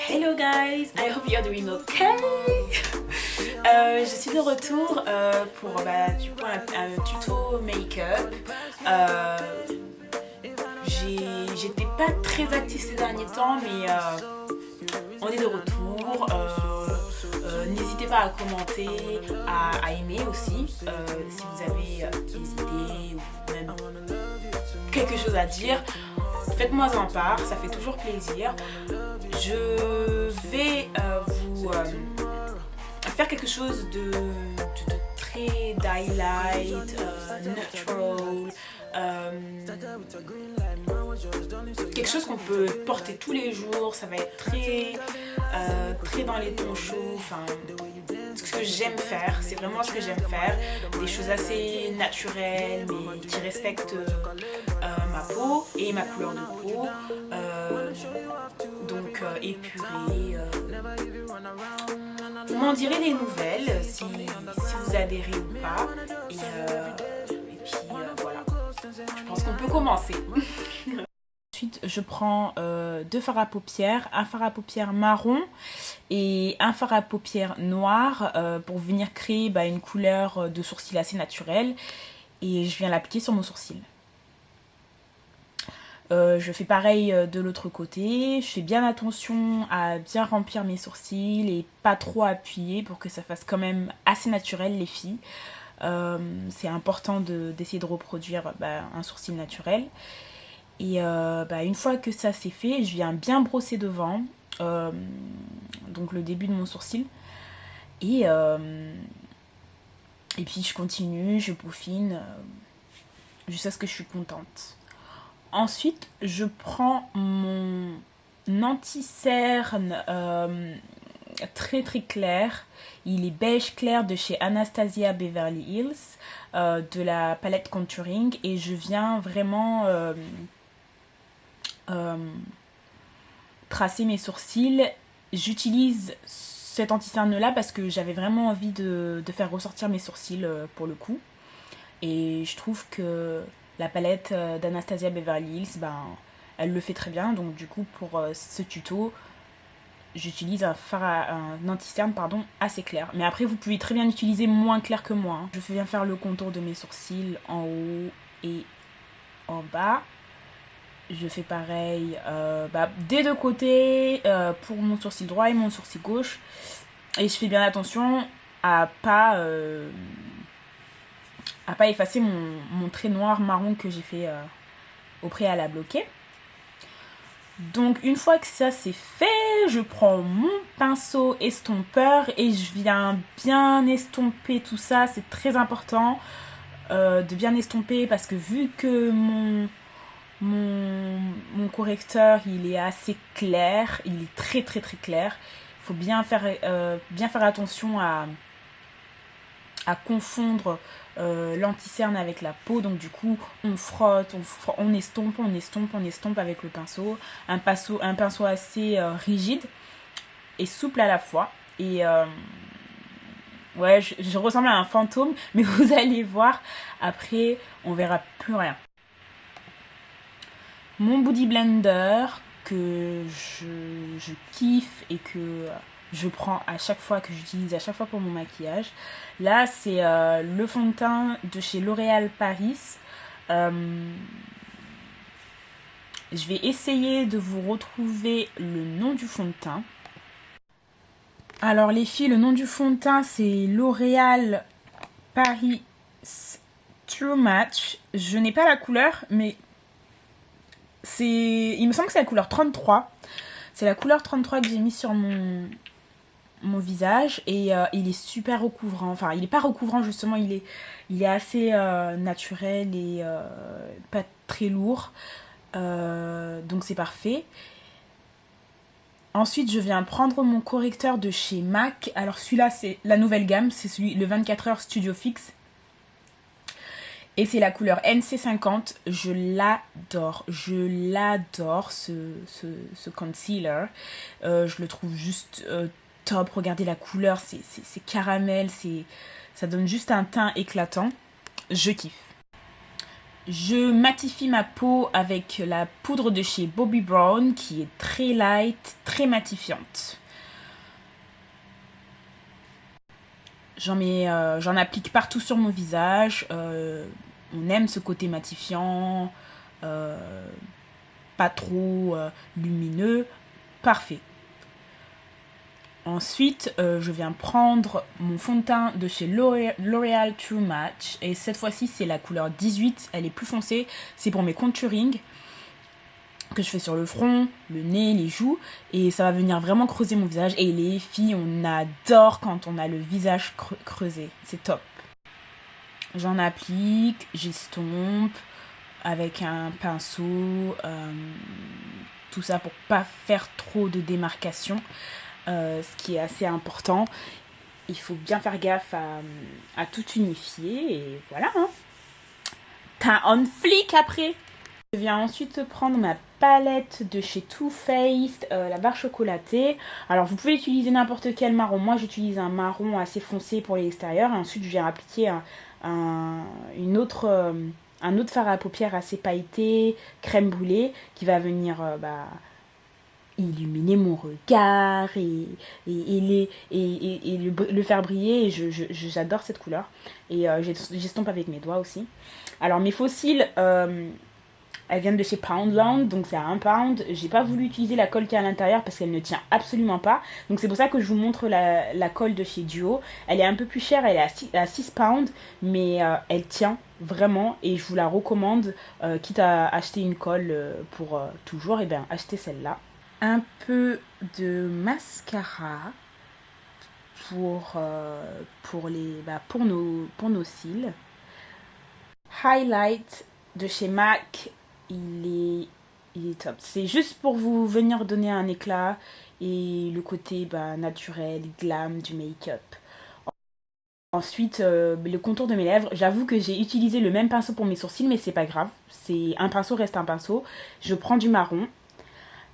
Hello guys, I hope you're doing okay. Je suis de retour pour du coup un tuto make-up. J'étais pas très active ces derniers temps, mais on est de retour. N'hésitez pas à commenter, à aimer aussi si vous avez des idées ou même quelque chose à dire. Faites-moi en part, ça fait toujours plaisir. Je vais vous faire quelque chose de très daylight, natural, quelque chose qu'on peut porter tous les jours. Ça va être très dans les tons chauds. Enfin, ce que j'aime faire, c'est vraiment ce que j'aime faire. Des choses assez naturelles mais qui respectent ma peau et ma couleur de peau. Épurée. Vous m'en direz des nouvelles si vous adhérez ou pas. Et puis voilà. Je pense qu'on peut commencer. Ensuite, je prends deux fards à paupières, un fard à paupières marron et un fard à paupières noir pour venir créer une couleur de sourcil assez naturelle. Et je viens l'appliquer sur mon sourcil. Je fais pareil de l'autre côté. Je fais bien attention à bien remplir mes sourcils et pas trop appuyer pour que ça fasse quand même assez naturel, les filles. C'est important d'essayer de reproduire un sourcil naturel. Et une fois que ça c'est fait, je viens bien brosser devant, donc le début de mon sourcil. Et puis je continue, je peaufine jusqu'à ce que je suis contente. Ensuite, je prends mon anti-cerne très très clair. Il est beige clair de chez Anastasia Beverly Hills, de la palette Contouring. Et je viens vraiment tracer mes sourcils. J'utilise cet anti-cerne là parce que j'avais vraiment envie de faire ressortir mes sourcils pour le coup. Et je trouve que la palette d'Anastasia Beverly Hills, elle le fait très bien. Donc du coup, pour ce tuto, j'utilise un anti-cerne assez clair. Mais après, vous pouvez très bien utiliser moins clair que moi. Je viens faire le contour de mes sourcils en haut et en bas. Je fais pareil des deux côtés pour mon sourcil droit et mon sourcil gauche. Et je fais bien attention à pas effacer mon trait noir marron que j'ai fait au préalable, ok. Donc une fois que ça c'est fait, je prends mon pinceau estompeur et je viens bien estomper tout ça. C'est très important de bien estomper parce que vu que mon correcteur il est assez clair, il est très très très clair, il faut bien faire attention à confondre l'anti-cerne avec la peau. Donc du coup on frotte, on estompe avec le pinceau. Un pinceau assez rigide et souple à la fois. Et ouais, je ressemble à un fantôme, mais vous allez voir, après on verra plus rien. Mon Body Blender que je kiffe et que je prends à chaque fois, que j'utilise à chaque fois pour mon maquillage. Là, c'est le fond de teint de chez L'Oréal Paris. Je vais essayer de vous retrouver le nom du fond de teint. Alors les filles, le nom du fond de teint, c'est L'Oréal Paris True Match. Je n'ai pas la couleur, mais il me semble que c'est la couleur 33. C'est la couleur 33 que j'ai mis sur mon visage et il est super recouvrant. Enfin, il n'est pas recouvrant justement, il est assez naturel et pas très lourd. Donc c'est parfait. Ensuite, je viens prendre mon correcteur de chez MAC. Alors celui-là, c'est la nouvelle gamme, c'est le 24h Studio Fix. Et c'est la couleur NC50. Je l'adore ce concealer. Je le trouve juste top. Regardez la couleur, c'est caramel, ça donne juste un teint éclatant. Je kiffe. Je matifie ma peau avec la poudre de chez Bobbi Brown qui est très light, très matifiante. J'en applique partout sur mon visage. On aime ce côté matifiant, pas trop lumineux. Parfait. Ensuite, je viens prendre mon fond de teint de chez L'Oréal True Match. Et cette fois-ci, c'est la couleur 18. Elle est plus foncée. C'est pour mes contouring que je fais sur le front, le nez, les joues. Et ça va venir vraiment creuser mon visage. Et les filles, on adore quand on a le visage creusé. C'est top. J'en applique, j'estompe avec un pinceau. Tout ça pour pas faire trop de démarcation. Ce qui est assez important. Il faut bien faire gaffe à tout unifier et voilà. Hein. Teint on flic après. Je viens ensuite prendre ma palette de chez Too Faced, la barre chocolatée. Alors vous pouvez utiliser n'importe quel marron. Moi j'utilise un marron assez foncé pour l'extérieur et ensuite je viens appliquer un autre fard à paupières assez pailleté, crème brûlée, qui va venir illuminer mon regard et le faire briller. Et j'adore cette couleur. Et j'estompe avec mes doigts aussi. Alors mes faux cils, elles viennent de chez Poundland, donc c'est à 1 pound. J'ai pas voulu utiliser la colle qui est à l'intérieur parce qu'elle ne tient absolument pas. Donc c'est pour ça que je vous montre la colle de chez Duo. Elle est un peu plus chère, elle est à 6 pounds, mais elle tient vraiment et je vous la recommande. Quitte à acheter une colle pour toujours, et bien achetez celle-là. Un peu de mascara pour nos cils. Highlight de chez MAC, il est top. C'est juste pour vous venir donner un éclat et le côté naturel, glam du make-up. Ensuite, le contour de mes lèvres. J'avoue que j'ai utilisé le même pinceau pour mes sourcils, mais c'est pas grave. Un pinceau reste un pinceau. Je prends du marron.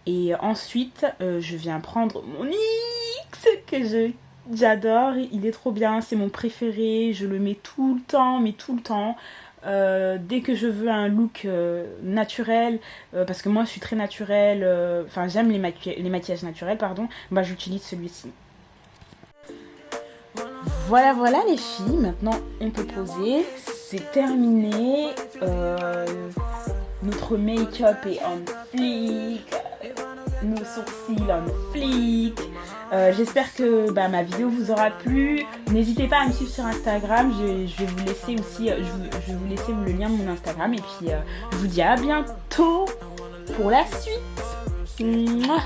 Et ensuite, je viens prendre mon NYX que j'adore. Il est trop bien, c'est mon préféré. Je le mets tout le temps, dès que je veux un look naturel, parce que moi je suis très naturelle, j'aime les maquillages naturels, j'utilise celui-ci. Voilà les filles, maintenant on peut poser, c'est terminé, notre make-up est en flic, nos sourcils en flic. J'espère que ma vidéo vous aura plu. N'hésitez pas à me suivre sur Instagram. Je vais vous laisser aussi, je vais vous laisser le lien de mon Instagram. Et puis je vous dis à bientôt pour la suite. Mouah.